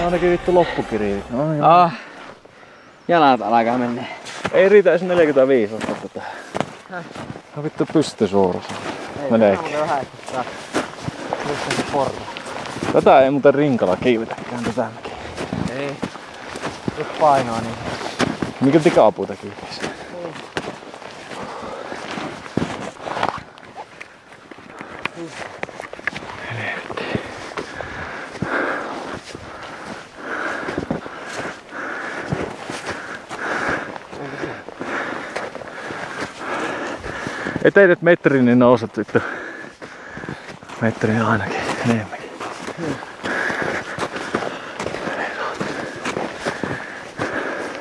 Ainakin vittu loppukirjit. Jalat alkaa mennä. Ei riitä edes 45 ottaa tätä. On vittu pystysuorassa. Meneekin. Tätä ei muuten rinkalla kiivetäkään tätä mäkin. Ei. Jos painoa niin. Mikä tikapuuta kiiveisi? Ettei nyt metrin, niin nouset vittu. Metrin ainakin enemmänkin.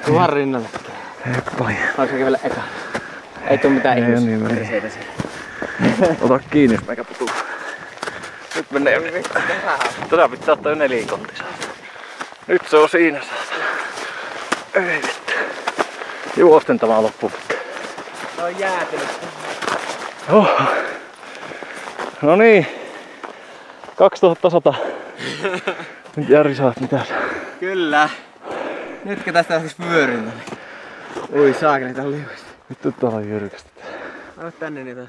Tuhan rinnalle. Ei paljon. Alkaa kävellä eka. Ei tuu mitään ihmisiä. Ota kiinni, jos meikä putuu. Nyt menee jo. Tätä pitää ottaa jo 4 kontia. Nyt se on siinä saatana. Ei vittu. Juostentavaa loppu. Se on jäätynyt. No niin. 2100. Nyt Jari saat mitä sä. Kyllä. Nytkö tästä lähtis pyörintä? Ui saakeli, tää on liuista. Vittu täällä on jyrkästi. Anna tänne niitä.